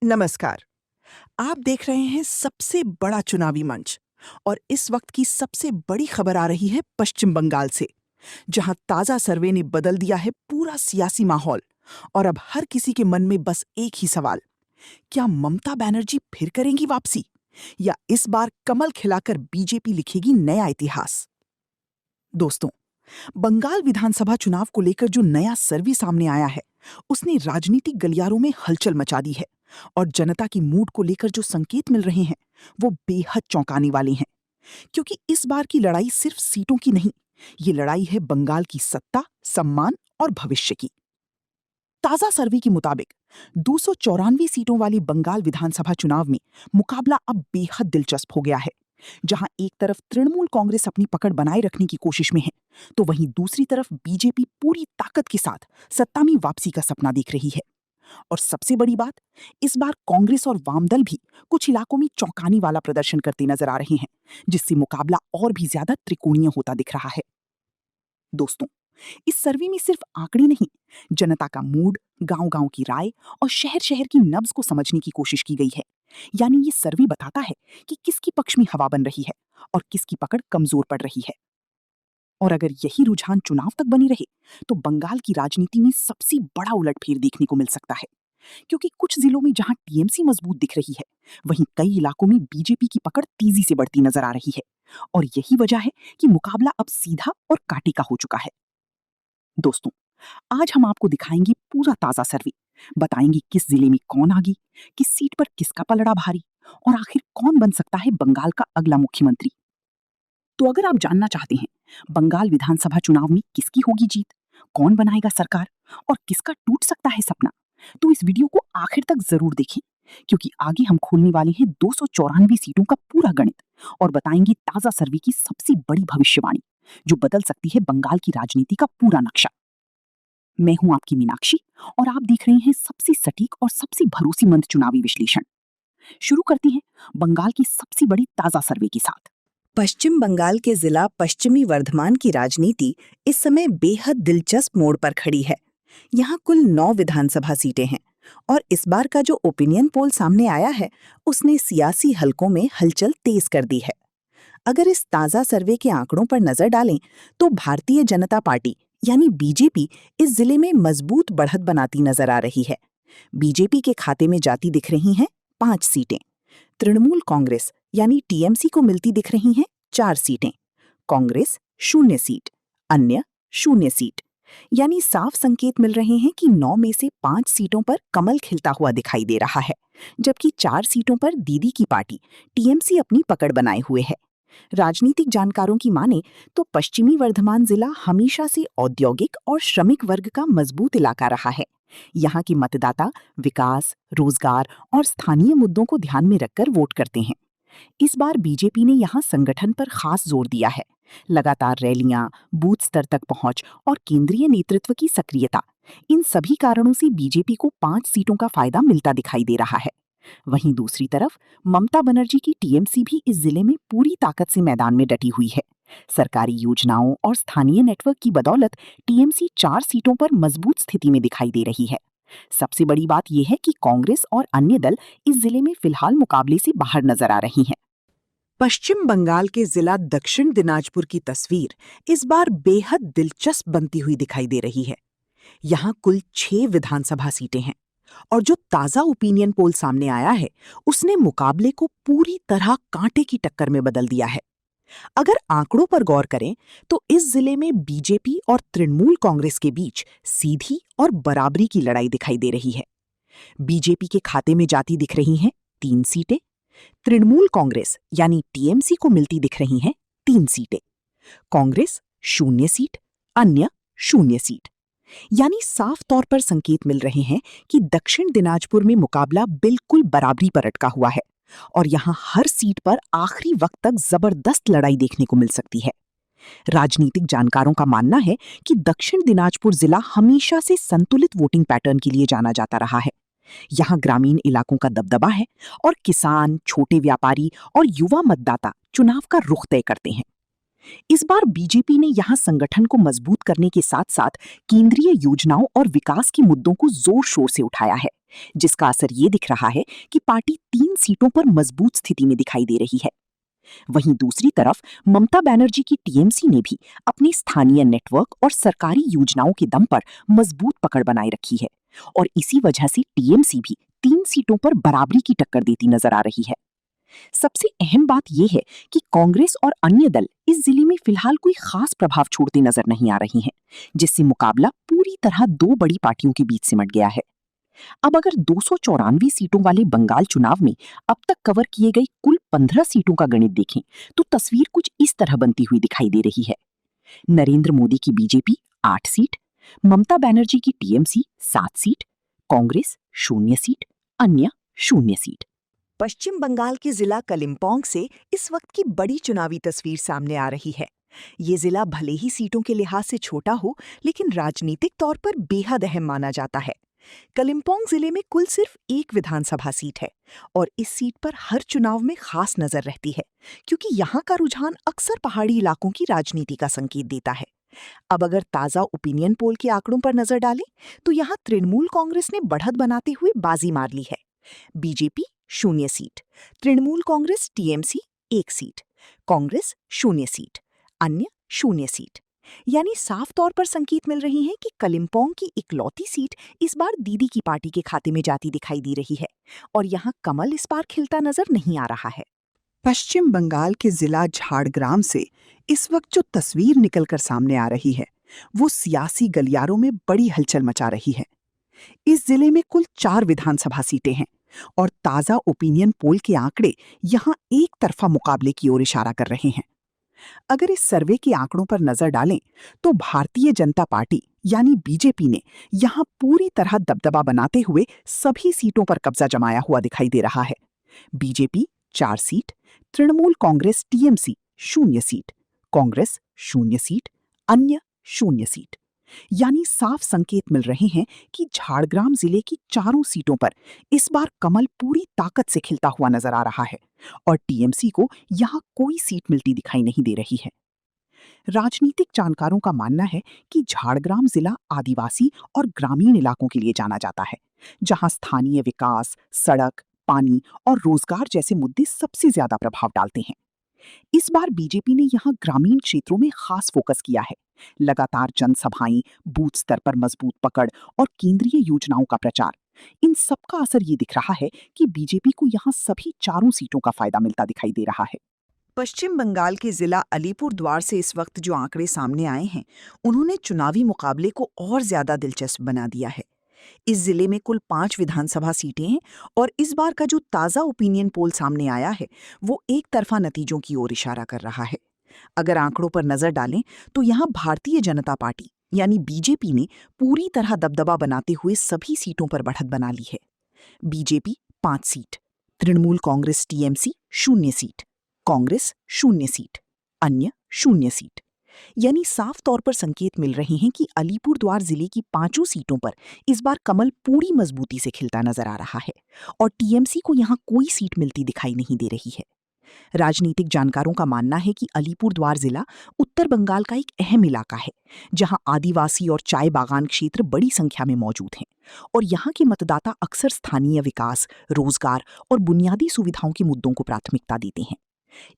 नमस्कार। आप देख रहे हैं सबसे बड़ा चुनावी मंच और इस वक्त की सबसे बड़ी खबर आ रही है पश्चिम बंगाल से, जहां ताजा सर्वे ने बदल दिया है पूरा सियासी माहौल। और अब हर किसी के मन में बस एक ही सवाल, क्या ममता बनर्जी फिर करेंगी वापसी, या इस बार कमल खिलाकर बीजेपी लिखेगी नया इतिहास? दोस्तों, बंगाल विधानसभा चुनाव को लेकर जो नया सर्वे सामने आया है, उसने राजनीतिक गलियारों में हलचल मचा दी है। और जनता की मूड को लेकर जो संकेत मिल रहे हैं, वो बेहद चौंकाने वाले हैं। क्योंकि इस बार की लड़ाई सिर्फ सीटों की नहीं, ये लड़ाई है बंगाल की सत्ता, सम्मान और भविष्य की। ताजा सर्वे के मुताबिक 294 सीटों वाली बंगाल विधानसभा चुनाव में मुकाबला अब बेहद दिलचस्प हो गया है। जहां एक तरफ तृणमूल कांग्रेस अपनी पकड़ बनाए रखने की कोशिश में है, तो वहीं दूसरी तरफ बीजेपी पूरी ताकत के साथ सत्ता में वापसी का सपना देख रही है। और सबसे बड़ी बात, इस बार कांग्रेस और वामदल भी कुछ इलाकों में चौंकाने वाला प्रदर्शन करते नजर आ रहे हैं, जिससे मुकाबला और भी ज्यादा त्रिकोणीय होता दिख रहा है। दोस्तों, इस सर्वे में सिर्फ आंकड़े नहीं, जनता का मूड, गांव-गांव की राय और शहर-शहर की नब्ज को समझने की कोशिश की गई है। यानी ये सर्वे बताता है कि किसकी पक्ष में हवा बन रही है और किसकी पकड़ कमजोर पड़ रही है। और अगर यही रुझान चुनाव तक बनी रहे, तो बंगाल की राजनीति में सबसे बड़ा उलटफेर देखने को मिल सकता है। क्योंकि कुछ जिलों में जहां टीएमसी मजबूत दिख रही है, वहीं कई इलाकों में बीजेपी की पकड़ तेजी से बढ़ती नजर आ रही है। और यही वजह है कि मुकाबला अब सीधा और कांटे का हो चुका है। दोस्तों, आज हम आपको दिखाएंगे पूरा ताजा सर्वे, बताएंगे किस जिले में कौन आगे, किस सीट पर किसका पलड़ा भारी, और आखिर कौन बन सकता है बंगाल का अगला मुख्यमंत्री। तो अगर आप जानना चाहते हैं बंगाल विधानसभा चुनाव में किसकी होगी जीत, कौन बनाएगा सरकार और किसका टूट सकता है सपना, तो इस वीडियो को आखिर तक जरूर देखें। क्योंकि आगे हम खोलने वाले हैं 294 सीटों का पूरा गणित और बताएंगे ताजा सर्वे की सबसे बड़ी भविष्यवाणी, जो बदल सकती है बंगाल की राजनीति का पूरा नक्शा। मैं हूं आपकी मीनाक्षी और आप देख रहे हैं सबसे सटीक और सबसे भरोसेमंद चुनावी विश्लेषण। शुरू करते हैं बंगाल की सबसे बड़ी ताजा सर्वे के साथ। पश्चिम बंगाल के जिला पश्चिमी वर्धमान की राजनीति इस समय बेहद दिलचस्प मोड़ पर खड़ी है। यहाँ कुल 9 विधानसभा सीटें हैं और इस बार का जो ओपिनियन पोल सामने आया है, उसने सियासी हलकों में हलचल तेज कर दी है। अगर इस ताजा सर्वे के आंकड़ों पर नजर डालें, तो भारतीय जनता पार्टी यानी बीजेपी इस जिले में मजबूत बढ़त बनाती नजर आ रही है। बीजेपी के खाते में जाती दिख रही हैं 5 सीटें। तृणमूल कांग्रेस यानी टीएमसी को मिलती दिख रही हैं 4 सीटें। कांग्रेस 0 सीट, अन्य 0 सीट। यानी साफ संकेत मिल रहे हैं कि 9 में से 5 सीटों पर कमल खिलता हुआ दिखाई दे रहा है, जबकि 4 सीटों पर दीदी की पार्टी टीएमसी अपनी पकड़ बनाए हुए है। राजनीतिक जानकारों की माने तो पश्चिमी वर्धमान जिला हमेशा से औद्योगिक और श्रमिक वर्ग का मजबूत इलाका रहा है। यहाँ के मतदाता विकास, रोजगार और स्थानीय मुद्दों को ध्यान में रखकर वोट करते हैं। इस बार बीजेपी ने यहाँ संगठन पर खास जोर दिया है। लगातार रैलियां, बूथ स्तर तक पहुंच और केंद्रीय नेतृत्व की सक्रियता, इन सभी कारणों से बीजेपी को 5 सीटों का फायदा मिलता दिखाई दे रहा है। वहीं दूसरी तरफ ममता बनर्जी की टीएमसी भी इस जिले में पूरी ताकत से मैदान में डटी हुई है। सरकारी योजनाओं और स्थानीय नेटवर्क की बदौलत टीएमसी 4 सीटों पर मजबूत स्थिति में दिखाई दे रही है। सबसे बड़ी बात यह है कि कांग्रेस और अन्य दल इस जिले में फिलहाल मुकाबले से बाहर नजर आ रही हैं। पश्चिम बंगाल के जिला दक्षिण दिनाजपुर की तस्वीर इस बार बेहद दिलचस्प बनती हुई दिखाई दे रही है। यहाँ कुल 6 विधानसभा सीटें हैं और जो ताजा ओपिनियन पोल सामने आया है, उसने मुकाबले को पूरी तरह कांटे की टक्कर में बदल दिया है। अगर आंकड़ों पर गौर करें, तो इस जिले में बीजेपी और तृणमूल कांग्रेस के बीच सीधी और बराबरी की लड़ाई दिखाई दे रही है। बीजेपी के खाते में जाती दिख रही हैं 3 सीटें। तृणमूल कांग्रेस यानी टीएमसी को मिलती दिख रही हैं 3 सीटें। कांग्रेस 0 सीट, अन्य 0 सीट। यानी साफ तौर पर संकेत मिल रहे हैं कि दक्षिण दिनाजपुर में मुकाबला बिल्कुल बराबरी पर अटका हुआ है और यहां हर सीट पर आखिरी वक्त तक जबरदस्त लड़ाई देखने को मिल सकती है। राजनीतिक जानकारों का मानना है कि दक्षिण दिनाजपुर जिला हमेशा से संतुलित वोटिंग पैटर्न के लिए जाना जाता रहा है। यहाँ ग्रामीण इलाकों का दबदबा है और किसान, छोटे व्यापारी और युवा मतदाता चुनाव का रुख तय करते हैं। इस बार बीजेपी ने यहां संगठन को मजबूत करने के साथ साथ केंद्रीय योजनाओं और विकास के मुद्दों को जोर शोर से उठाया है, जिसका असर ये दिख रहा है कि पार्टी 3 सीटों पर मजबूत स्थिति में दिखाई दे रही है। वहीं दूसरी तरफ ममता बनर्जी की टीएमसी ने भी अपने स्थानीय नेटवर्क और सरकारी योजनाओं के दम पर मजबूत पकड़ बनाए रखी है और इसी वजह से टीएमसी भी 3 सीटों पर बराबरी की टक्कर देती नजर आ रही है। सबसे अहम बात यह है कि कांग्रेस और अन्य दल इस जिले में फिलहाल कोई खास प्रभाव छोड़ते नजर नहीं आ रही हैं, जिससे मुकाबला पूरी तरह 2 बड़ी पार्टियों के बीच सिमट गया है। अब अगर 294 सीटों वाले बंगाल चुनाव में अब तक कवर किए गए कुल 15 सीटों का गणित देखें तो तस्वीर कुछ इस तरह बनती हुई दिखाई दे रही है। नरेंद्र मोदी की बीजेपी 8 सीट, ममता बनर्जी की टीएमसी 7 सीट, कांग्रेस 0 सीट, अन्य 0 सीट। पश्चिम बंगाल के जिला कलिम्पोंग से इस वक्त की बड़ी चुनावी तस्वीर सामने आ रही है। ये जिला भले ही सीटों के लिहाज से छोटा हो, लेकिन राजनीतिक तौर पर बेहद अहम माना जाता है। कलिम्पोंग जिले में कुल सिर्फ एक विधानसभा सीट है और इस सीट पर हर चुनाव में खास नजर रहती है, क्योंकि यहाँ का रुझान अक्सर पहाड़ी इलाकों की राजनीति का संकेत देता है। अब अगर ताजा ओपिनियन पोल के आंकड़ों पर नजर डालें तो यहाँ तृणमूल कांग्रेस ने बढ़त बनाते हुए बाजी मार ली है। BJP 0 seat, Trinamool Congress TMC 1 seat, Congress 0 seat, अन्य 0 सीट। यानी साफ तौर पर संकेत मिल रही हैं कि कलिम्पोंग की इकलौती सीट इस बार दीदी की पार्टी के खाते में जाती दिखाई दे रही है और यहाँ कमल इस बार खिलता नजर नहीं आ रहा है। पश्चिम बंगाल के जिला झाड़ग्राम से इस वक्त जो तस्वीर निकलकर सामने आ रही है वो सियासी गलियारों में बड़ी हलचल मचा रही है। इस जिले में कुल 4 विधानसभा सीटें हैं और ताजा ओपिनियन पोल के आंकड़े यहाँ एक तरफा मुकाबले की ओर इशारा कर रहे हैं। अगर इस सर्वे के आंकड़ों पर नजर डालें तो भारतीय जनता पार्टी यानी बीजेपी ने यहाँ पूरी तरह दबदबा बनाते हुए सभी सीटों पर कब्जा जमाया हुआ दिखाई दे रहा है। BJP 4 seat, Trinamool Congress TMC 0 seat, Congress 0 seat, अन्य 0 सीट। यानी साफ संकेत मिल रहे हैं कि झाड़ग्राम जिले की चारों सीटों पर इस बार कमल पूरी ताकत से खिलता हुआ नजर आ रहा है और टीएमसी को यहां कोई सीट मिलती दिखाई नहीं दे रही है। राजनीतिक जानकारों का मानना है कि झाड़ग्राम जिला आदिवासी और ग्रामीण इलाकों के लिए जाना जाता है, जहां स्थानीय विकास, सड़क, पानी और रोजगार जैसे मुद्दे सबसे ज्यादा प्रभाव डालते हैं। इस बार बीजेपी ने यहां ग्रामीण क्षेत्रों में खास फोकस किया है। लगातार जनसभाएं, बूथ स्तर पर मजबूत पकड़ और केंद्रीय योजनाओं का प्रचार, इन सब का असर ये दिख रहा है कि बीजेपी को यहां सभी चारों सीटों का फायदा मिलता दिखाई दे रहा है। पश्चिम बंगाल के जिला अलीपुरद्वार से इस वक्त जो आंकड़े सामने आए हैं, उन्होंने चुनावी मुकाबले को और ज्यादा दिलचस्प बना दिया है। इस जिले में कुल 5 विधानसभा सीटें हैं और इस बार का जो ताजा ओपिनियन पोल सामने आया है वो एक तरफा नतीजों की ओर इशारा कर रहा है। अगर आंकड़ों पर नजर डालें तो यहाँ भारतीय जनता पार्टी यानी बीजेपी ने पूरी तरह दबदबा बनाते हुए सभी सीटों पर बढ़त बना ली है। BJP 5 seat, Trinamool Congress TMC 0 seat, Congress 0 seat, अन्य 0 सीट। यानी साफ तौर पर संकेत मिल रहे हैं कि अलीपुरद्वार जिले की 5 सीटों पर इस बार कमल पूरी मजबूती से खिलता नजर आ रहा है और टीएमसी को यहां कोई सीट मिलती दिखाई नहीं दे रही है। राजनीतिक जानकारों का मानना है कि अलीपुरद्वार जिला उत्तर बंगाल का एक अहम इलाका है, जहां आदिवासी और चाय बागान क्षेत्र बड़ी संख्या में मौजूद हैं और यहाँ के मतदाता अक्सर स्थानीय विकास, रोजगार और बुनियादी सुविधाओं के मुद्दों को प्राथमिकता देते हैं।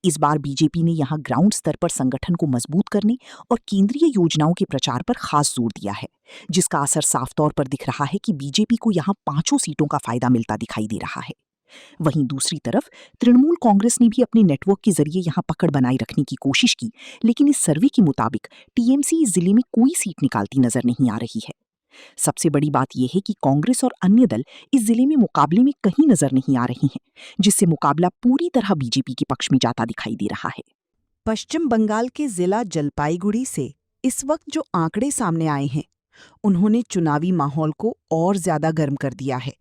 इस बार बीजेपी ने यहां ग्राउंड स्तर पर संगठन को मजबूत करने और केंद्रीय योजनाओं के प्रचार पर खास जोर दिया है, जिसका असर साफ तौर पर दिख रहा है कि बीजेपी को यहां 5 सीटों का फायदा मिलता दिखाई दे रहा है। वहीं दूसरी तरफ तृणमूल कांग्रेस ने भी अपने नेटवर्क के जरिए यहां पकड़ बनाए रखने की कोशिश की, लेकिन इस सर्वे के मुताबिक टीएमसी इस जिले में कोई सीट निकालती नजर नहीं आ रही है। सबसे बड़ी बात यह है कि कांग्रेस और अन्य दल इस जिले में मुकाबले में कहीं नजर नहीं आ रही हैं, जिससे मुकाबला पूरी तरह बीजेपी के पक्ष में जाता दिखाई दे रहा है। पश्चिम बंगाल के जिला जलपाईगुड़ी से इस वक्त जो आंकड़े सामने आए हैं, उन्होंने चुनावी माहौल को और ज्यादा गर्म कर दिया है।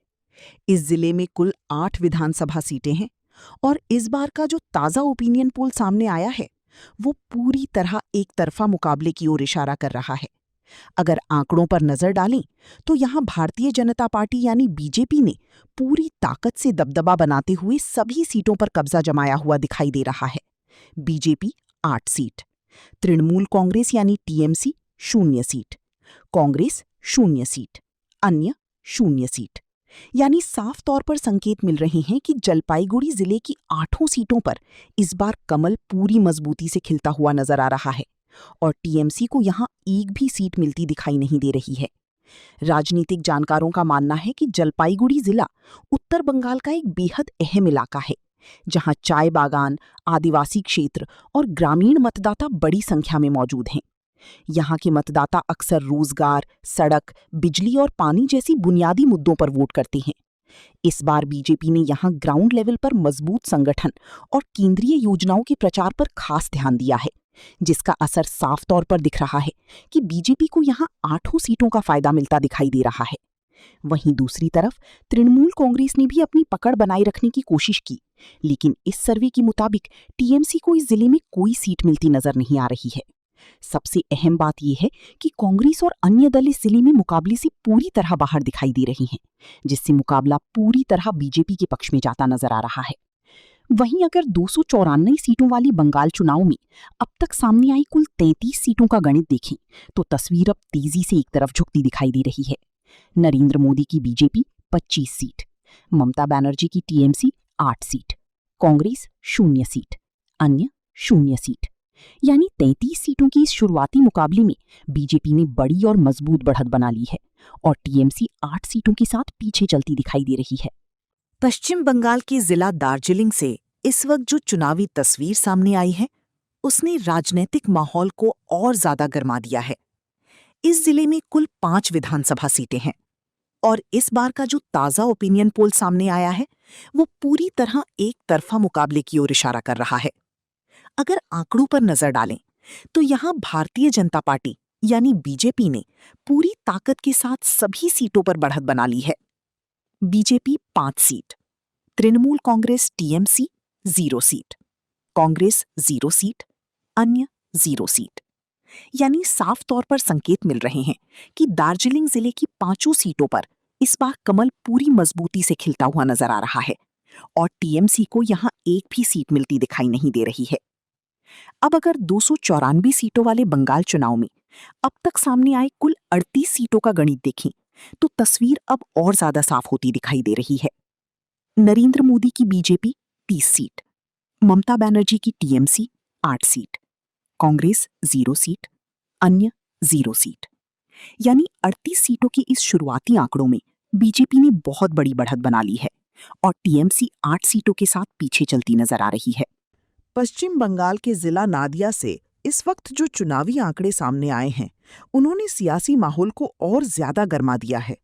इस जिले में कुल 8 विधानसभा सीटें हैं और इस बार का जो ताजा ओपिनियन पोल सामने आया है वो पूरी तरह एक तरफा मुकाबले की ओर इशारा कर रहा है। अगर आंकड़ों पर नजर डालें तो यहां भारतीय जनता पार्टी यानी बीजेपी ने पूरी ताकत से दबदबा बनाते हुए सभी सीटों पर कब्जा जमाया हुआ दिखाई दे रहा है। बीजेपी 8 सीट, तृणमूल कांग्रेस यानी टीएमसी 0 सीट, कांग्रेस 0 सीट, अन्य 0 सीट। यानी साफ तौर पर संकेत मिल रहे हैं कि जलपाईगुड़ी जिले की 8 सीटों पर इस बार कमल पूरी मजबूती से खिलता हुआ नजर आ रहा है और टीएमसी को यहां एक भी सीट मिलती दिखाई नहीं दे रही है। राजनीतिक जानकारों का मानना है कि जलपाईगुड़ी जिला उत्तर बंगाल का एक बेहद अहम इलाका है, जहां चाय बागान, आदिवासी क्षेत्र और ग्रामीण मतदाता बड़ी संख्या में मौजूद हैं। यहाँ के मतदाता अक्सर रोजगार, सड़क, बिजली और पानी जैसी बुनियादी मुद्दों पर वोट करते हैं। इस बार बीजेपी ने यहाँ ग्राउंड लेवल पर मजबूत संगठन और केंद्रीय योजनाओं के प्रचार पर खास ध्यान दिया है, जिसका असर साफ तौर पर दिख रहा है कि बीजेपी को यहाँ 8 सीटों का फायदा मिलता दिखाई दे रहा है। वहीं दूसरी तरफ तृणमूल कांग्रेस ने भी अपनी पकड़ बनाए रखने की कोशिश की, लेकिन इस सर्वे के मुताबिक टीएमसी को इस जिले में कोई सीट मिलती नजर नहीं आ रही है। सबसे अहम बात यह है कि कांग्रेस और अन्य दल इस जिले में मुकाबले से पूरी तरह बाहर दिखाई दे रही हैं, जिससे मुकाबला पूरी तरह बीजेपी के पक्ष में जाता नजर आ रहा है। वहीं अगर 294 सीटों वाली बंगाल चुनाव में अब तक सामने आई कुल 33 सीटों का गणित देखें तो तस्वीर अब तेजी से एक तरफ झुकती दिखाई दे रही है। नरेंद्र मोदी की बीजेपी 25 सीट, ममता बनर्जी की टीएमसी 8 सीट, कांग्रेस 0 सीट, अन्य 0 सीट। यानी 33 सीटों की इस शुरुआती मुकाबले में बीजेपी ने बड़ी और मजबूत बढ़त बना ली है और टीएमसी 8 सीटों के साथ पीछे चलती दिखाई दे रही है। पश्चिम बंगाल के जिला दार्जिलिंग से इस वक्त जो चुनावी तस्वीर सामने आई है, उसने राजनीतिक माहौल को और ज्यादा गर्मा दिया है। इस जिले में कुल 5 विधानसभा सीटें हैं और इस बार का जो ताजा ओपिनियन पोल सामने आया है, वो पूरी तरह एक तरफा मुकाबले की ओर इशारा कर रहा है। अगर आंकड़ों पर नजर डालें तो यहां भारतीय जनता पार्टी यानी बीजेपी ने पूरी ताकत के साथ सभी सीटों पर बढ़त बना ली है। BJP 5 seat, Trinamool Congress TMC 0 seat, Congress 0 seat, अन्य 0 सीट। यानी साफ तौर पर संकेत मिल रहे हैं कि दार्जिलिंग जिले की 5 सीटों पर इस बार कमल पूरी मजबूती से खिलता हुआ नजर आ रहा है और टीएमसी को यहां एक भी सीट मिलती दिखाई नहीं दे रही है। अब अगर 294 सीटों वाले बंगाल चुनाव में अब तक सामने आए कुल 38 सीटों का गणित देखें तो तस्वीर अब और ज्यादा साफ होती दिखाई दे रही है। नरेंद्र मोदी की बीजेपी 30 सीट, ममता बनर्जी की टीएमसी 8 सीट, कांग्रेस 0 सीट, अन्य 0 सीट। यानी 38 सीटों की इस शुरुआती आंकड़ों में बीजेपी ने बहुत बड़ी बढ़त बना ली है और टीएमसी 8 सीटों के साथ पीछे चलती नजर आ रही है। पश्चिम बंगाल के जिला नादिया से इस वक्त जो चुनावी आंकड़े सामने आए हैं, उन्होंने सियासी माहौल को और ज्यादा गर्मा दिया है।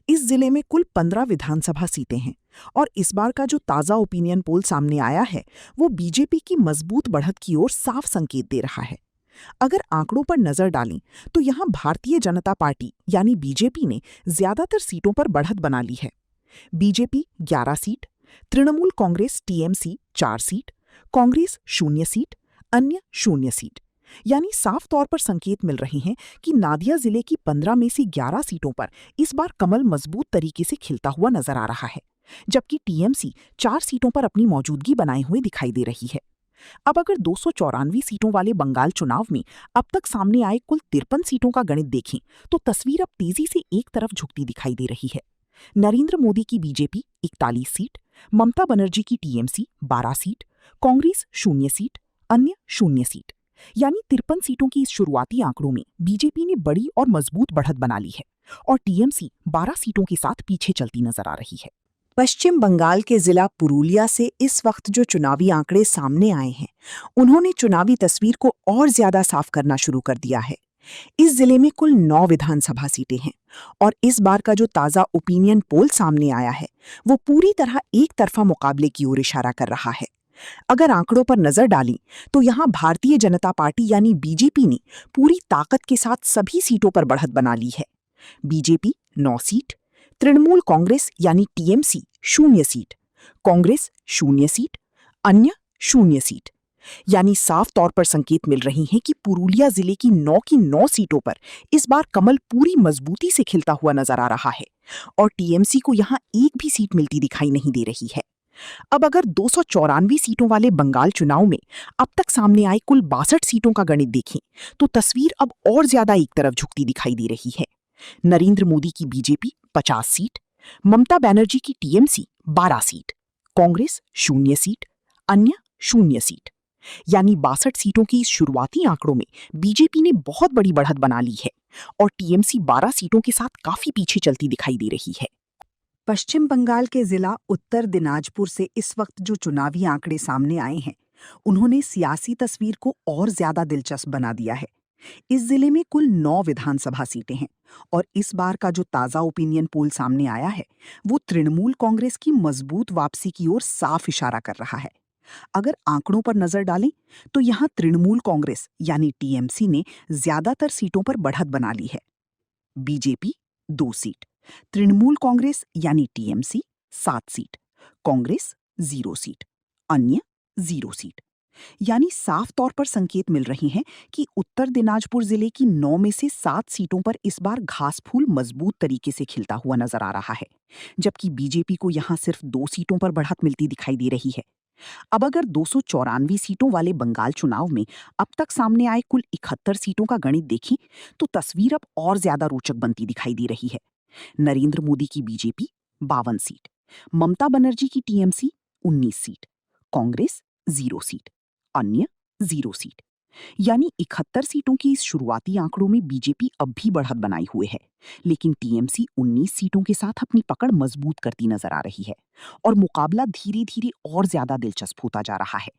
इस जिले में कुल 15 विधानसभा सीटें हैं और इस बार का जो ताजा ओपिनियन पोल सामने आया है, वो बीजेपी की मजबूत बढ़त की ओर साफ संकेत दे रहा है। अगर आंकड़ों पर नजर डालें तो यहां भारतीय जनता पार्टी यानी बीजेपी ने ज्यादातर सीटों पर बढ़त बना ली है। BJP 11 seat, Trinamool Congress TMC 4 seat, Congress 0 seat, अन्य 0 सीट। यानी साफ तौर पर संकेत मिल रहे हैं कि नादिया जिले की 15 में से 11 सीटों पर इस बार कमल मजबूत तरीके से खिलता हुआ नजर आ रहा है, जबकि टीएमसी 4 सीटों पर अपनी मौजूदगी बनाए हुए दिखाई दे रही है। अब अगर 294 सीटों वाले बंगाल चुनाव में अब तक सामने आए कुल 53 सीटों का गणित देखें तो तस्वीर अब तेजी से एक तरफ झुकती दिखाई दे रही है। नरेंद्र मोदी की बीजेपी 41 सीट, ममता बनर्जी की टीएमसी 12 सीट, कांग्रेस 0 सीट, अन्य 0 सीट। यानी 53 सीटों की इस शुरुआती आंकड़ों में बीजेपी ने बड़ी और मजबूत बढ़त बना ली है और टीएमसी 12 सीटों के साथ पीछे चलती नजर आ रही है। पश्चिम बंगाल के जिला पुरुलिया से इस वक्त जो चुनावी आंकड़े सामने आए हैं, उन्होंने चुनावी तस्वीर को और ज्यादा साफ करना शुरू कर दिया है। इस जिले में कुल 9 विधानसभा सीटें हैं और इस बार का जो ताजा ओपिनियन पोल सामने आया है, वो पूरी तरह एक तरफा मुकाबले की ओर इशारा कर रहा है। अगर आंकड़ों पर नजर डालें तो यहां भारतीय जनता पार्टी यानी बीजेपी ने पूरी ताकत के साथ सभी सीटों पर बढ़त बना ली है। बीजेपी 9 सीट, तृणमूल कांग्रेस यानी टीएमसी 0 सीट, कांग्रेस 0 सीट, अन्य 0 सीट। यानी साफ तौर पर संकेत मिल रहे हैं कि पुरुलिया जिले की 9 की 9 सीटों पर इस बार कमल पूरी मजबूती से खिलता हुआ नजर आ रहा है और टीएमसी को यहां एक भी सीट मिलती दिखाई नहीं दे रही है। अब अगर 294 सीटों वाले बंगाल चुनाव में अब तक सामने आए कुल 62 सीटों का गणित देखें तो तस्वीर अब और ज्यादा एक तरफ झुकती दिखाई दे रही है। नरेंद्र मोदी की बीजेपी 50 सीट, ममता बनर्जी की टीएमसी 12 सीट, कांग्रेस 0 सीट, अन्य 0 सीट। यानी 62 सीटों की इस शुरुआती आंकड़ों में बीजेपी ने बहुत बड़ी बढ़त बना ली है और टीएमसी 12 सीटों के साथ काफी पीछे चलती दिखाई दे रही है। पश्चिम बंगाल के जिला उत्तर दिनाजपुर से इस वक्त जो चुनावी आंकड़े सामने आए हैं, उन्होंने सियासी तस्वीर को और ज्यादा दिलचस्प बना दिया है। इस जिले में कुल 9 विधानसभा सीटें हैं और इस बार का जो ताजा ओपिनियन पोल सामने आया है, वो तृणमूल कांग्रेस की मजबूत वापसी की ओर साफ इशारा कर रहा है। अगर आंकड़ों पर नजर डालें तो यहाँ तृणमूल कांग्रेस यानी टीएमसी ने ज्यादातर सीटों पर बढ़त बना ली है। बीजेपी 2 सीट, तृणमूल कांग्रेस यानी टीएमसी 7 सीट, कांग्रेस 0 सीट, अन्य 0 सीट। यानी साफ तौर पर संकेत मिल रहे हैं कि उत्तर दिनाजपुर जिले की 9 में से 7 सीटों पर इस बार घास फूल मजबूत तरीके से खिलता हुआ नजर आ रहा है, जबकि बीजेपी को यहां सिर्फ 2 सीटों पर बढ़त मिलती दिखाई दे रही है। अब अगर 294 सीटों वाले बंगाल चुनाव में अब तक सामने आए कुल 71 सीटों का गणित देखें तो तस्वीर अब और ज्यादा रोचक बनती दिखाई दे रही है। नरेंद्र मोदी की बीजेपी 52 सीट, ममता बनर्जी की टीएमसी 19 सीट, कांग्रेस 0 सीट, अन्य 0 सीट। यानी 71 सीटों की इस शुरुआती आंकड़ों में बीजेपी अब भी बढ़त बनाए हुए है, लेकिन टीएमसी 19 सीटों के साथ अपनी पकड़ मजबूत करती नजर आ रही है और मुकाबला धीरे धीरे और ज्यादा दिलचस्प होता जा रहा है।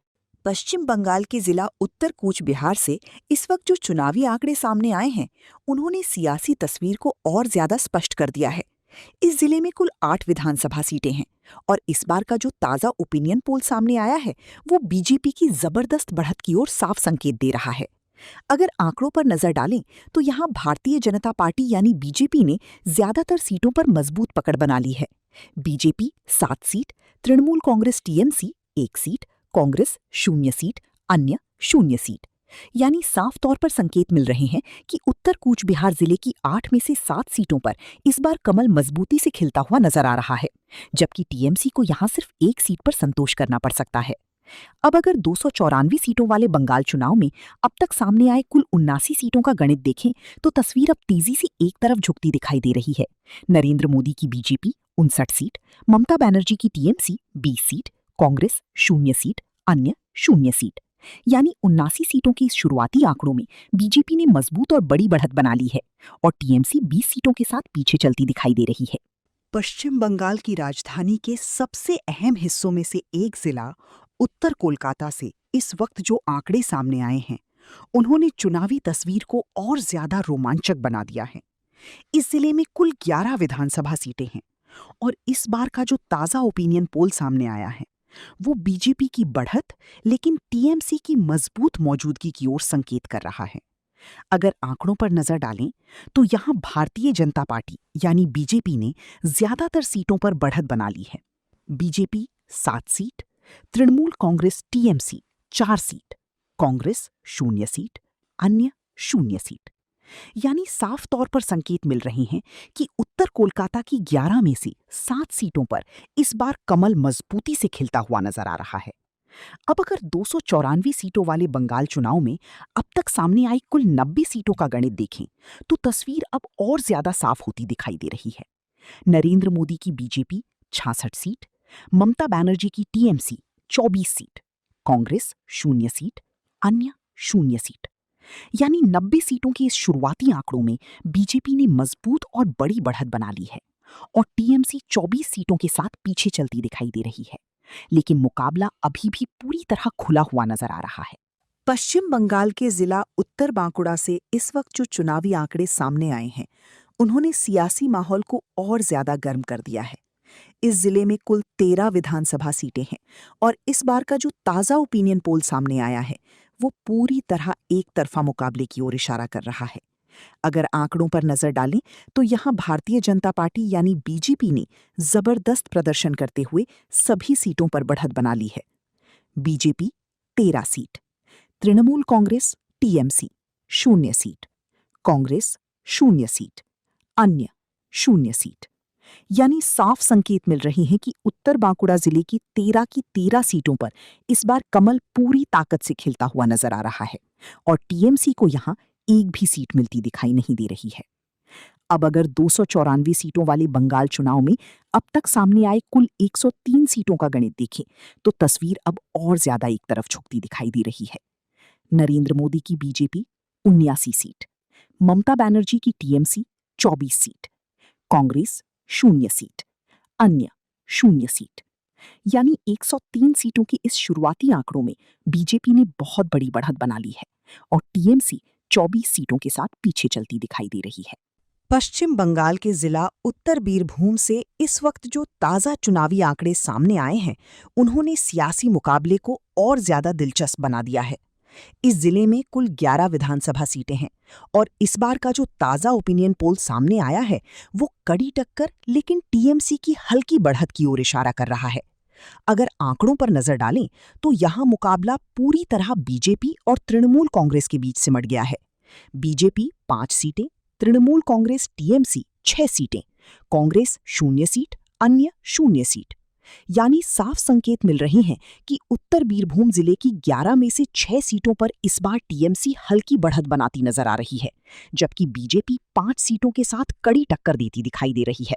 पश्चिम बंगाल के जिला उत्तर कूच बिहार से इस वक्त जो चुनावी आंकड़े सामने आए हैं, उन्होंने सियासी तस्वीर को और ज्यादा स्पष्ट कर दिया है। इस जिले में कुल 8 विधानसभा सीटें हैं और इस बार का जो ताजा ओपिनियन पोल सामने आया है, वो बीजेपी की जबरदस्त बढ़त की ओर साफ संकेत दे रहा है। अगर आंकड़ों पर नजर डालें तो यहाँ भारतीय जनता पार्टी यानी बीजेपी ने ज्यादातर सीटों पर मजबूत पकड़ बना ली है। BJP 7 seat, Trinamool Congress TMC 1 seat, Congress 0 seat, अन्य 0 सीट। यानी साफ तौर पर संकेत मिल रहे हैं कि उत्तर कूच बिहार जिले की 8 में से 7 सीटों पर इस बार कमल मजबूती से खिलता हुआ नजर आ रहा है, जबकि टीएमसी को यहां सिर्फ 1 सीट पर संतोष करना पड़ सकता है। अब अगर 294 सीटों वाले बंगाल चुनाव में अब तक सामने आए कुल 79 सीटों का गणित देखें तो तस्वीर अब तेजी से एक तरफ झुकती दिखाई दे रही है। नरेंद्र मोदी की बीजेपी 59 सीट, ममता बनर्जी की टीएमसी 20 सीट, कांग्रेस 0 सीट, अन्य 0 सीट। यानी 79 सीटों के इस शुरुआती आंकड़ों में बीजेपी ने मजबूत और बड़ी बढ़त बना ली है और टीएमसी 20 सीटों के साथ पीछे चलती दिखाई दे रही है। पश्चिम बंगाल की राजधानी के सबसे अहम हिस्सों में से एक जिला उत्तर कोलकाता से इस वक्त जो आंकड़े सामने आए हैं, उन्होंने चुनावी तस्वीर को और ज्यादा रोमांचक बना दिया है। इस जिले में कुल 11 विधानसभा सीटें हैं और इस बार का जो ताजा ओपिनियन पोल सामने आया है, वो बीजेपी की बढ़त लेकिन टीएमसी की मजबूत मौजूदगी की ओर संकेत कर रहा है। अगर आंकड़ों पर नजर डालें तो यहां भारतीय जनता पार्टी यानी बीजेपी ने ज्यादातर सीटों पर बढ़त बना ली है। BJP 7 seat, Trinamool Congress TMC 4 seat, Congress 0 seat, अन्य 0 सीट। यानी साफ तौर पर संकेत मिल रहे हैं कि उत्तर कोलकाता की 11 में से 7 सीटों पर इस बार कमल मजबूती से खिलता हुआ नजर आ रहा है। अब अगर 294 सीटों वाले बंगाल चुनाव में अब तक सामने आई कुल 90 सीटों का गणित देखें तो तस्वीर अब और ज्यादा साफ होती दिखाई दे रही है। नरेंद्र मोदी की बीजेपी 66 सीट, ममता बनर्जी की टीएमसी 24 सीट, कांग्रेस 0 सीट, अन्य 0 सीट। यानी 90 सीटों के इस शुरुआती आंकड़ों में बीजेपी ने मजबूत और बड़ी बढ़त बना ली है और टीएमसी 24 सीटों के साथ पीछे चलती दिखाई दे रही है, लेकिन मुकाबला अभी भी पूरी तरह खुला हुआ नजर आ रहा है। पश्चिम बंगाल के जिला उत्तर बांकुड़ा से इस वक्त जो चुनावी आंकड़े सामने आए हैं, उन्होंने सियासी माहौल को और ज्यादा गर्म कर दिया है। इस जिले में कुल 13 विधानसभा सीटें हैं और इस बार का जो ताजा ओपिनियन पोल सामने आया है, वो पूरी तरह एक तरफा मुकाबले की ओर इशारा कर रहा है। अगर आंकड़ों पर नजर डालें तो यहां भारतीय जनता पार्टी यानी बीजेपी ने जबरदस्त प्रदर्शन करते हुए सभी सीटों पर बढ़त बना ली है। BJP 13 seat, Trinamool Congress TMC 0 seat, Congress 0 seat, अन्य 0 सीट। यानी साफ संकेत मिल रहे हैं कि उत्तर बांकुड़ा जिले की 13 की 13 सीटों पर इस बार कमल पूरी ताकत से खिलता हुआ नजर आ रहा है और टीएमसी को यहां एक भी सीट मिलती दिखाई नहीं दे रही है। अब अगर 294 सीटों वाले बंगाल चुनाव में अब तक सामने आए कुल 103 सीटों का गणित देखें तो तस्वीर अब और ज्यादा एक तरफ झुकती दिखाई दे रही है। नरेंद्र मोदी की बीजेपी 79 सीट, ममता बनर्जी की टीएमसी 24 सीट, कांग्रेस 0 सीट, अन्य 0 सीट। यानी 103 सीटों के इस शुरुआती आंकड़ों में बीजेपी ने बहुत बड़ी बढ़त बना ली है और टीएमसी 24 सीटों के साथ पीछे चलती दिखाई दे रही है। पश्चिम बंगाल के जिला उत्तर बीरभूम से इस वक्त जो ताज़ा चुनावी आंकड़े सामने आए हैं, उन्होंने सियासी मुकाबले को और ज्यादा दिलचस्प बना दिया है। इस जिले में कुल 11 विधानसभा सीटें हैं और इस बार का जो ताज़ा ओपिनियन पोल सामने आया है, वो कड़ी टक्कर लेकिन टीएमसी की हल्की बढ़त की ओर इशारा कर रहा है। अगर आंकड़ों पर नजर डालें तो यहां मुकाबला पूरी तरह बीजेपी और तृणमूल कांग्रेस के बीच सिमट गया है। बीजेपी 5 सीटें, तृणमूल कांग्रेस टीएमसी 6 सीटें, कांग्रेस 0 सीट, अन्य 0 सीट। यानी साफ संकेत मिल रहे हैं कि उत्तर बीरभूम जिले की 11 में से 6 सीटों पर इस बार टीएमसी हल्की बढ़त बनाती नजर आ रही है, जबकि बीजेपी 5 सीटों के साथ कड़ी टक्कर देती दिखाई दे रही है।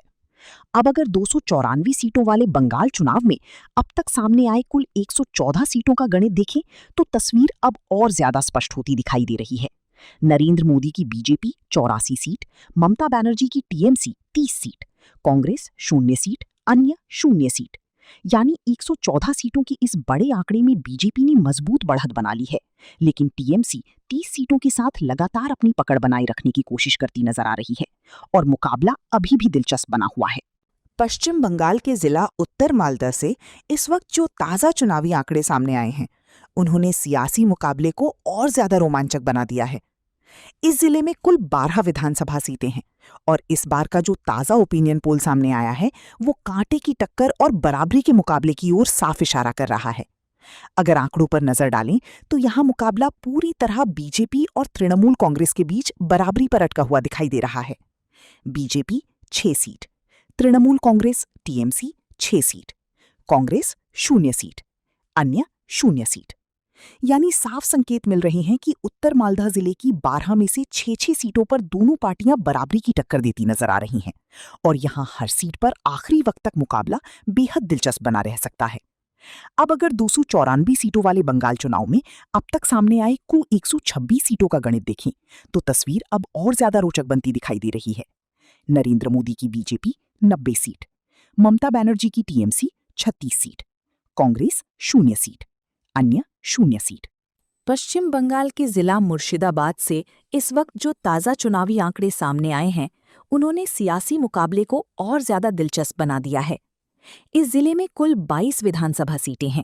अब अगर 294 सीटों वाले बंगाल चुनाव में अब तक सामने आए कुल 114 सीटों का गणित देखें तो तस्वीर अब और ज्यादा स्पष्ट होती दिखाई दे रही है। नरेंद्र मोदी की बीजेपी 84 सीट, ममता बनर्जी की टीएमसी 30 सीट, कांग्रेस 0 सीट, अन्य 0 सीट। यानी 114 सीटों के इस बड़े आंकड़े में बीजेपी ने मजबूत बढ़त बना ली है, लेकिन टीएमसी 30 सीटों के साथ लगातार अपनी पकड़ बनाए रखने की कोशिश करती नजर आ रही है और मुकाबला अभी भी दिलचस्प बना हुआ है। पश्चिम बंगाल के जिला उत्तर मालदा से इस वक्त जो ताज़ा चुनावी आंकड़े सामने आए हैं, उन्होंने सियासी मुकाबले को और ज्यादा रोमांचक बना दिया है। इस जिले में कुल 12 विधानसभा सीटें हैं और इस बार का जो ताज़ा ओपिनियन पोल सामने आया है, वो कांटे की टक्कर और बराबरी के मुकाबले की ओर साफ इशारा कर रहा है। अगर आंकड़ों पर नजर डालें तो यहां मुकाबला पूरी तरह बीजेपी और तृणमूल कांग्रेस के बीच बराबरी पर अटका हुआ दिखाई दे रहा है। BJP 6 seat, Trinamool Congress TMC 6 seat, Congress 0 seat, अन्य 0 सीट। यानी साफ संकेत मिल रहे हैं कि उत्तर मालदा जिले की 12 में से 6 सीटों पर दोनों पार्टियां बराबरी की टक्कर देती नजर आ रही हैं और यहां हर सीट पर आखिरी वक्त तक मुकाबला बेहद दिलचस्प बना रह सकता है। अब अगर 294 सीटों वाले बंगाल चुनाव में अब तक सामने आए कुल 126 सीटों का गणित देखें तो तस्वीर अब और ज्यादा रोचक बनती दिखाई दे रही है। नरेंद्र मोदी की बीजेपी 90 सीट, ममता बनर्जी की टीएमसी 36 सीट, कांग्रेस 0 सीट, अन्य 0 सीट। पश्चिम बंगाल के जिला मुर्शिदाबाद से इस वक्त जो ताज़ा चुनावी आंकड़े सामने आए हैं, उन्होंने सियासी मुकाबले को और ज्यादा दिलचस्प बना दिया है। इस जिले में कुल 22 विधानसभा सीटें हैं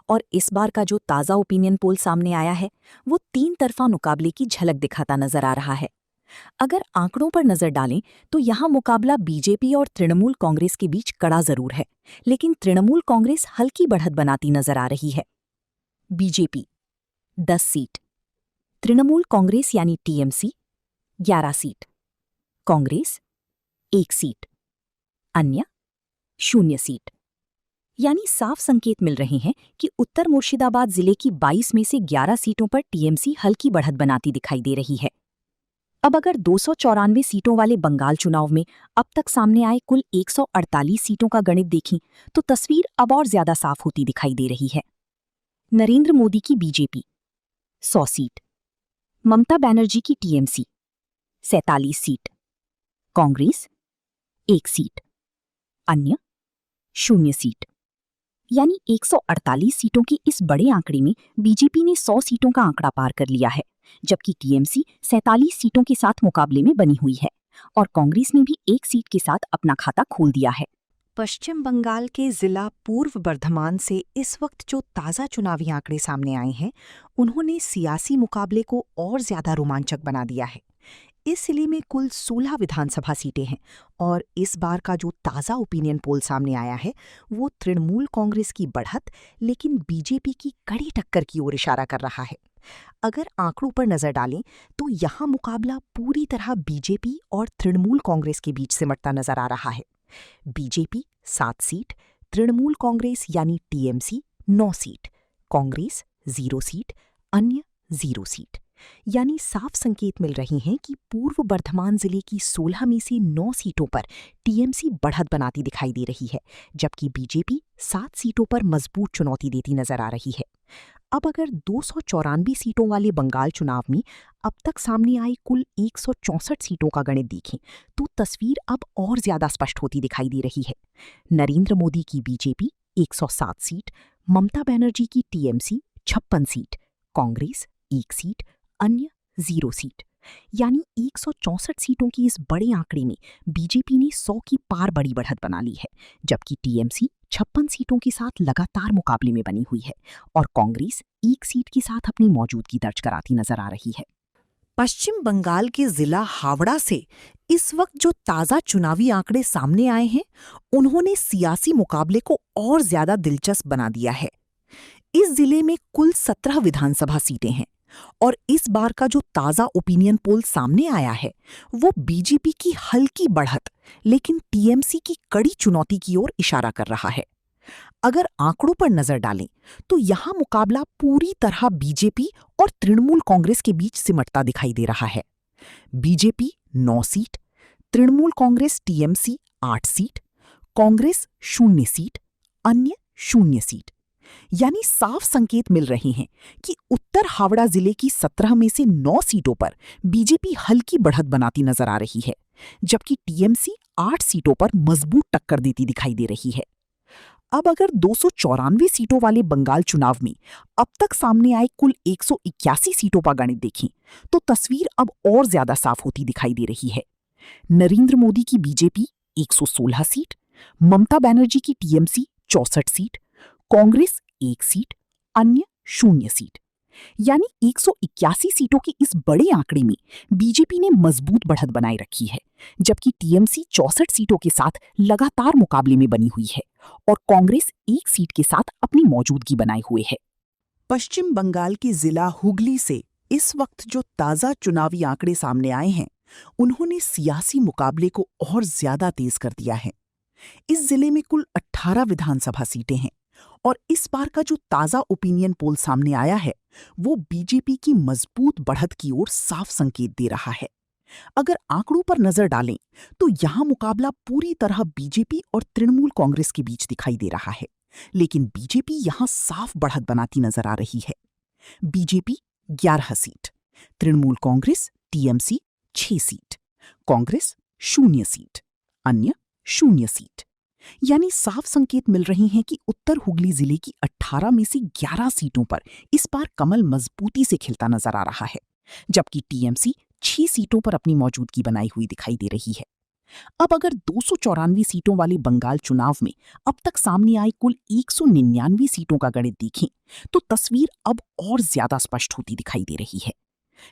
और इस बार का जो ताज़ा ओपिनियन पोल सामने आया है, वो 3 तरफा मुकाबले की झलक दिखाता नजर आ रहा है। अगर आंकड़ों पर नजर डालें तो यहाँ मुकाबला बीजेपी और तृणमूल कांग्रेस के बीच कड़ा जरूर है, लेकिन तृणमूल कांग्रेस हल्की बढ़त बनाती नजर आ रही है। बीजेपी 10 सीट, तृणमूल कांग्रेस यानी टीएमसी 11 सीट, कांग्रेस 1 सीट, अन्य 0 सीट। यानी साफ संकेत मिल रहे हैं कि उत्तर मुर्शिदाबाद जिले की 22 में से 11 सीटों पर टीएमसी हल्की बढ़त बनाती दिखाई दे रही है। अब अगर 294 सीटों वाले बंगाल चुनाव में अब तक सामने आए कुल 148 सीटों का गणित देखें तो तस्वीर अब और ज्यादा साफ होती दिखाई दे रही है। नरेंद्र मोदी की बीजेपी 100 सीट, ममता बनर्जी की टीएमसी 47 सीट, कांग्रेस 1 सीट, अन्य 0 सीट। यानी 148 सीटों की इस बड़े आंकड़े में बीजेपी ने 100 सीटों का आंकड़ा पार कर लिया है, जबकि टीएमसी 47 सीटों के साथ मुकाबले में बनी हुई है और कांग्रेस ने भी 1 सीट के साथ अपना खाता खोल दिया है। पश्चिम बंगाल के जिला पूर्व बर्धमान से इस वक्त जो ताज़ा चुनावी आंकड़े सामने आए हैं, उन्होंने सियासी मुकाबले को और ज्यादा रोमांचक बना दिया है। इस जिले में कुल 16 विधानसभा सीटें हैं और इस बार का जो ताज़ा ओपिनियन पोल सामने आया है, वो तृणमूल कांग्रेस की बढ़त लेकिन बीजेपी की कड़ी टक्कर की ओर इशारा कर रहा है। अगर आंकड़ों पर नजर डालें तो यहाँ मुकाबला पूरी तरह बीजेपी और तृणमूल कांग्रेस के बीच सिमटता नजर आ रहा है। बीजेपी 7 सीट, तृणमूल कांग्रेस यानी टीएमसी 9 सीट, कांग्रेस 0 सीट, अन्य 0 सीट। यानी साफ संकेत मिल रहे हैं कि पूर्व बर्धमान जिले की 16 में से 9 सीटों पर टीएमसी बढ़त बनाती दिखाई दे रही है, जबकि बीजेपी 7 सीटों पर मजबूत चुनौती देती नजर आ रही है। अब अगर 294 सीटों वाले बंगाल चुनाव में अब तक सामने आई कुल 164 सीटों का गणित देखें तो तस्वीर अब और ज्यादा स्पष्ट होती दिखाई दे रही है। नरेंद्र मोदी की बीजेपी 107 सीट, ममता बनर्जी की टीएमसी 56 सीट, कांग्रेस 1 सीट, अन्य 0 सीट। यानी 164 सीटों की इस बड़े आंकड़े में बीजेपी ने 100 की पार बड़ी बढ़त बना ली है, जबकि टीएमसी 56 सीटों के साथ लगातार मुकाबले में बनी हुई है और कांग्रेस 1 सीट के साथ अपनी मौजूदगी दर्ज कराती नजर आ रही है। पश्चिम बंगाल के जिला हावड़ा से इस वक्त जो ताजा चुनावी आंकड़े सामने आए हैं, उन्होंने सियासी मुकाबले को और ज्यादा दिलचस्प बना दिया है। इस जिले में कुल 17 विधानसभा सीटें हैं और इस बार का जो ताजा ओपिनियन पोल सामने आया है वो बीजेपी की हल्की बढ़त लेकिन टीएमसी की कड़ी चुनौती की ओर इशारा कर रहा है। अगर आंकड़ों पर नजर डालें तो यहां मुकाबला पूरी तरह बीजेपी और तृणमूल कांग्रेस के बीच सिमटता दिखाई दे रहा है। BJP 9 seat, Trinamool Congress TMC 8 seat, Congress 0 seat, अन्य 0 सीट। यानी साफ संकेत मिल रहे हैं कि उत्तर हावड़ा जिले की 17 में से 9 सीटों पर बीजेपी हल्की बढ़त बनाती नजर आ रही है, जबकि टीएमसी 8 सीटों पर मजबूत टक्कर देती दिखाई दे रही है। अब अगर 294 सीटों वाले बंगाल चुनाव में अब तक सामने आए कुल 181 सीटों का गणित देखें तो तस्वीर अब और ज्यादा साफ होती दिखाई दे रही है। नरेंद्र मोदी की बीजेपी 116 सीट, ममता बनर्जी की टीएमसी 64 सीट, कांग्रेस 1 सीट, अन्य 0 सीट। यानी 181 सीटों के इस बड़े आंकड़े में बीजेपी ने मजबूत बढ़त बनाए रखी है, जबकि टीएमसी 64 सीटों के साथ लगातार मुकाबले में बनी हुई है और कांग्रेस 1 सीट के साथ अपनी मौजूदगी बनाए हुए है। पश्चिम बंगाल के जिला हुगली से इस वक्त जो ताजा चुनावी आंकड़े सामने आए हैं, उन्होंने सियासी मुकाबले को और ज्यादा तेज कर दिया है। इस जिले में कुल 18 विधानसभा सीटें हैं और इस बार का जो ताजा ओपिनियन पोल सामने आया है वो बीजेपी की मजबूत बढ़त की ओर साफ संकेत दे रहा है। अगर आंकड़ों पर नजर डालें तो यहां मुकाबला पूरी तरह बीजेपी और तृणमूल कांग्रेस के बीच दिखाई दे रहा है, लेकिन बीजेपी यहां साफ बढ़त बनाती नजर आ रही है। BJP 11 seat, Trinamool Congress TMC 6 seat, Congress 0 seat, अन्य 0 सीट। यानी साफ संकेत मिल रहे हैं कि उत्तर हुगली जिले की 18 में से 11 सीटों पर इस बार कमल मजबूती से खिलता नजर आ रहा है, जबकि टीएमसी 6 सीटों पर अपनी मौजूदगी बनाई हुई दिखाई दे रही है। अब अगर 294 सीटों वाले बंगाल चुनाव में अब तक सामने आई कुल 199 सीटों का गणित देखें तो तस्वीर अब और ज्यादा स्पष्ट होती दिखाई दे रही है।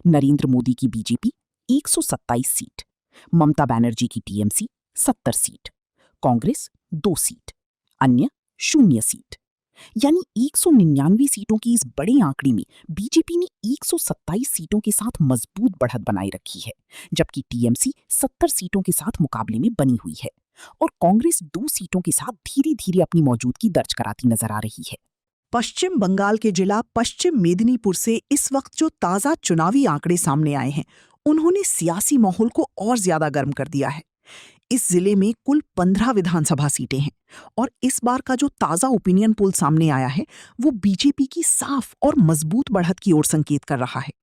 नरेंद्र मोदी की बीजेपी 127 सीट, ममता बनर्जी की टीएमसी 70 सीट, कांग्रेस 2 सीट, अन्य 0 सीट। यानी 199 सीटों की इस बड़े आंकड़े में बीजेपी ने 127 सीटों के साथ मजबूत बढ़त बनाए रखी है, जबकि टीएमसी 70 सीटों के साथ मुकाबले में बनी हुई है और कांग्रेस 2 सीटों के साथ धीरे धीरे अपनी मौजूदगी दर्ज कराती नजर आ रही है। पश्चिम बंगाल के जिला पश्चिम मेदिनीपुर से इस वक्त जो ताजा चुनावी आंकड़े सामने आए हैं, उन्होंने सियासी माहौल को और ज्यादा गर्म कर दिया है। इस जिले में कुल 15 विधानसभा सीटें हैं और इस बार का जो ताजा ओपिनियन पोल सामने आया है वो बीजेपी की साफ और मजबूत बढ़त की ओर संकेत कर रहा है।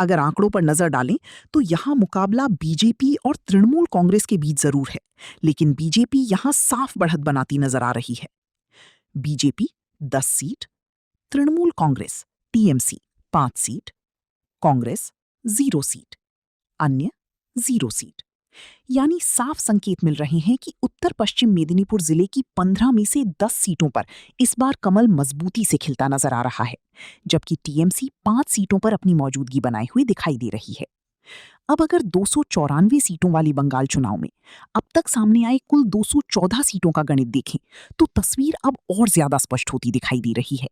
अगर आंकड़ों पर नजर डालें तो यहां मुकाबला बीजेपी और तृणमूल कांग्रेस के बीच जरूर है, लेकिन बीजेपी यहां साफ बढ़त बनाती नजर आ रही है। BJP 10 seat, Trinamool Congress TMC 5 seat, Congress 0 seat, अन्य 0 सीट। यानी साफ संकेत मिल रहे हैं कि उत्तर पश्चिम मेदिनीपुर जिले की 15 में से 10 सीटों पर इस बार कमल मजबूती से खिलता नजर आ रहा है, जबकि टीएमसी 5 सीटों पर अपनी मौजूदगी बनाए हुए दिखाई दे रही है। अब अगर 294 सीटों वाली बंगाल चुनाव में अब तक सामने आए कुल 214 सीटों का गणित देखें तो तस्वीर अब और ज्यादा स्पष्ट होती दिखाई दे रही है।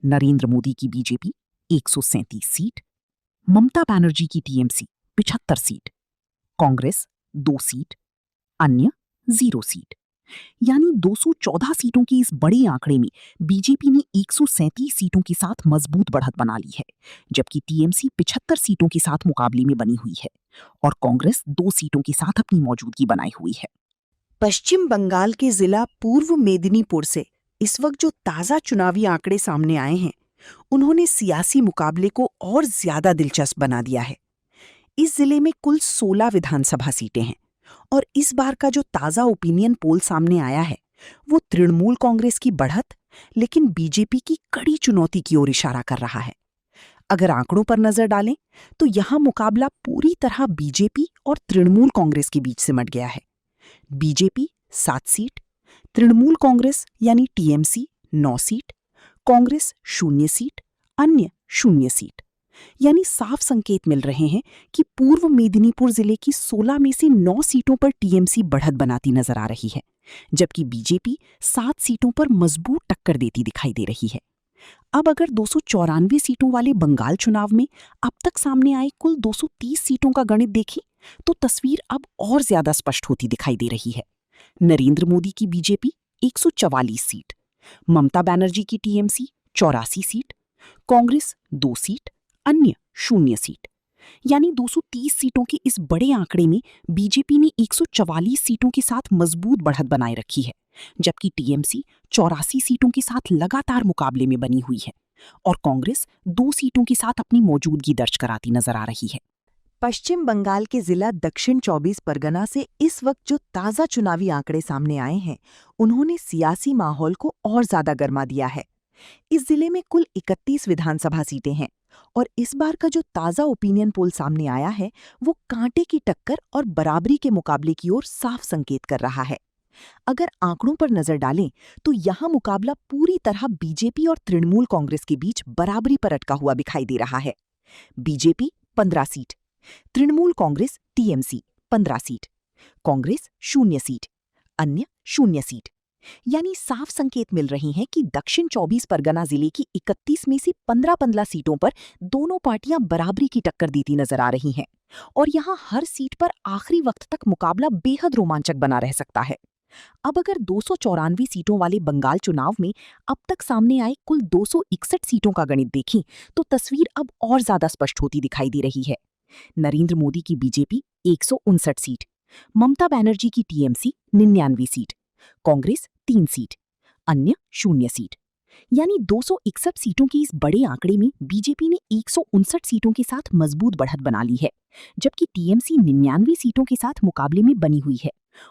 नरेंद्र मोदी की बीजेपी 137 सीट, ममता बनर्जी की टीएमसी 75 सीट, कांग्रेस 2 सीट, अन्य 0 सीट। यानी 214 सीटों के इस बड़े आंकड़े में बीजेपी ने 137 सीटों के साथ मजबूत बढ़त बना ली है, जबकि टीएमसी 75 सीटों के साथ मुकाबले में बनी हुई है और कांग्रेस 2 सीटों के साथ अपनी मौजूदगी बनाई हुई है। पश्चिम बंगाल के जिला पूर्व मेदिनीपुर से इस वक्त जो ताजा चुनावी आंकड़े सामने आए हैं, उन्होंने सियासी मुकाबले को और ज्यादा दिलचस्प बना दिया है। इस जिले में कुल 16 विधानसभा सीटें हैं और इस बार का जो ताजा ओपिनियन पोल सामने आया है, वो तृणमूल कांग्रेस की बढ़त लेकिन बीजेपी की कड़ी चुनौती की ओर इशारा कर रहा है। अगर आंकड़ों पर नजर डालें तो यहां मुकाबला पूरी तरह बीजेपी और तृणमूल कांग्रेस के बीच सिमट गया है। बीजेपी 7 सीट, तृणमूल कांग्रेस यानी टीएमसी 9 सीट, कांग्रेस 0 सीट, अन्य 0 सीट। यानी साफ संकेत मिल रहे हैं कि पूर्व मेदिनीपुर जिले की 16 में से 9 सीटों पर टीएमसी बढ़त बनाती नजर आ रही है, जबकि बीजेपी 7 सीटों पर मजबूत टक्कर देती दिखाई दे रही है। अब अगर 294 सीटों वाले बंगाल चुनाव में अब तक सामने आए कुल 230 सीटों का गणित देखें तो तस्वीर अब और ज्यादा स्पष्ट होती दिखाई दे रही है। नरेंद्र मोदी की बीजेपी 144 सीट, ममता बनर्जी की टीएमसी 84 सीट, कांग्रेस 2 सीट, अन्य 0 सीट। यानी 230 सीटों के इस बड़े आंकड़े में बीजेपी ने 144 सीटों के साथ मजबूत बढ़त बनाए रखी है, जबकि टीएमसी 84 सीटों के साथ लगातार मुकाबले में बनी हुई है और कांग्रेस 2 सीटों के साथ अपनी मौजूदगी दर्ज कराती नजर आ रही है। पश्चिम बंगाल के जिला दक्षिण 24 परगना से इस वक्त जो ताजा चुनावी आंकड़े सामने आए हैं, उन्होंने सियासी माहौल को और ज्यादा गर्मा दिया है। इस जिले में कुल 31 विधानसभा सीटें हैं और इस बार का जो ताजा ओपिनियन पोल सामने आया है, वो कांटे की टक्कर और बराबरी के मुकाबले की ओर साफ संकेत कर रहा है। अगर आंकड़ों पर नजर डालें तो यहां मुकाबला पूरी तरह बीजेपी और तृणमूल कांग्रेस के बीच बराबरी पर अटका हुआ दिखाई दे रहा है। BJP 15 seat, Trinamool Congress TMC 15 seat, Congress 0 seat, अन्य 0 सीट। यानी साफ संकेत मिल रही हैं कि दक्षिण 24 परगना जिले की 31 में से 15-15 सीटों पर दोनों पार्टियां बराबरी की टक्कर देती नजर आ रही हैं और यहां हर सीट पर आखिरी वक्त तक मुकाबला बेहद रोमांचक बना रह सकता है। अब अगर 294 सीटों वाले बंगाल चुनाव में अब तक सामने आए कुल 261 सीटों का गणित देखें तो तस्वीर अब और ज्यादा स्पष्ट होती दिखाई दे रही है। नरेंद्र मोदी की बीजेपी 159 सीट, ममता बनर्जी की टीएमसी 99 सीट, कांग्रेस 3 सीट, अन्य 0 सीट। यानी 261 सीटों के इस बड़े आंकड़े में बीजेपी ने 159 सीटों के साथ मजबूत बढ़त बना ली है, जबकि टीएमसी 99 सीटों के साथ मुकाबले में बनी हुई है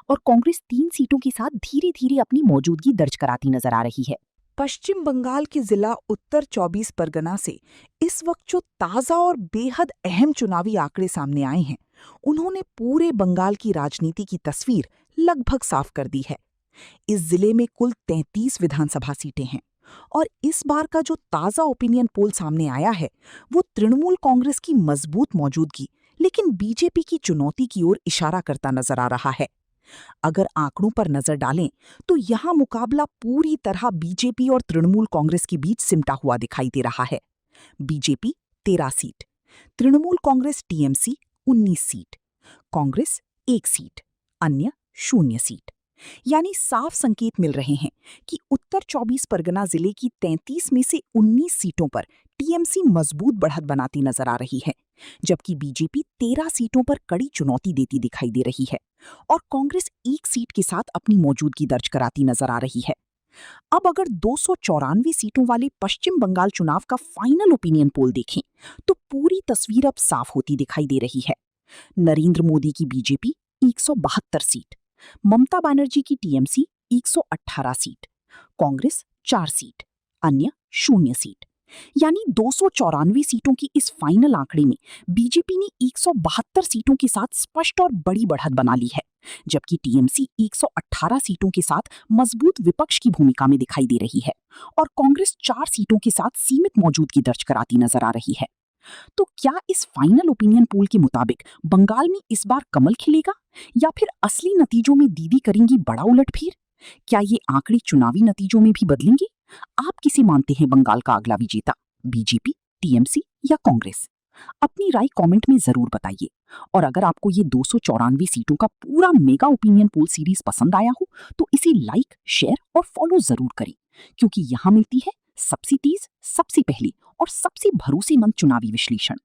और कांग्रेस 3 सीटों के साथ धीरे धीरे अपनी मौजूदगी दर्ज कराती नजर आ रही है। पश्चिम बंगाल के जिला उत्तर 24 परगना से इस वक्त जो ताजा और बेहद अहम चुनावी आंकड़े सामने आए हैं, उन्होंने पूरे बंगाल की राजनीति की तस्वीर लगभग साफ कर दी है। इस जिले में कुल 33 विधानसभा सीटें हैं और इस बार का जो ताजा ओपिनियन पोल सामने आया है, वो तृणमूल कांग्रेस की मजबूत मौजूदगी लेकिन बीजेपी की चुनौती की ओर इशारा करता नजर आ रहा है। अगर आंकड़ों पर नजर डालें तो यहां मुकाबला पूरी तरह बीजेपी और तृणमूल कांग्रेस के बीच सिमटा हुआ दिखाई दे रहा है। BJP 13 seat, Trinamool Congress TMC 19 seat, Congress 1 seat, अन्य 0 सीट। यानी साफ संकेत मिल रहे हैं कि उत्तर 24 परगना जिले की 33 में से 19 सीटों पर टीएमसी मजबूत बढ़त बनाती नजर आ रही है, जबकि बीजेपी 13 सीटों पर कड़ी चुनौती देती दिखाई दे रही है और कांग्रेस 1 सीट के साथ अपनी मौजूदगी दर्ज कराती नजर आ रही है। अब अगर 294 सीटों वाले पश्चिम बंगाल चुनाव का फाइनल ओपिनियन पोल देखें तो पूरी तस्वीर अब साफ होती दिखाई दे रही है। नरेंद्र मोदी की बीजेपी 172 सीट, ममता बनर्जी की टीएमसी 118 सीट, कांग्रेस 4 सीट, अन्य 0 सीट। यानी 294 सीटों की इस फाइनल आंकड़े में बीजेपी ने 172 सीटों के साथ स्पष्ट और बड़ी बढ़त बना ली है, जबकि टीएमसी 118 सीटों के साथ मजबूत विपक्ष की भूमिका में दिखाई दे रही है और कांग्रेस 4 सीटों के साथ सीमित मौजूदगी दर्ज कराती नजर आ रही है। तो क्या इस फाइनल ओपिनियन पोल के मुताबिक बंगाल में इस बार कमल खिलेगा या फिर असली नतीजों में दीदी करेंगी बड़ा उलटफेर? क्या ये आंकड़े चुनावी नतीजों में भी बदलेंगे? आप किसे मानते हैं बंगाल का अगला विजेता, बीजेपी, टीएमसी या कांग्रेस? अपनी राय कमेंट में जरूर बताइए। और अगर आपको ये 294 सीटों का पूरा मेगा ओपिनियन पोल सीरीज पसंद आया हो तो इसे लाइक, शेयर और फॉलो जरूर करें, क्योंकि यहाँ मिलती है सबसे तेज, सबसे पहले और सबसे भरोसेमंद चुनावी विश्लेषण।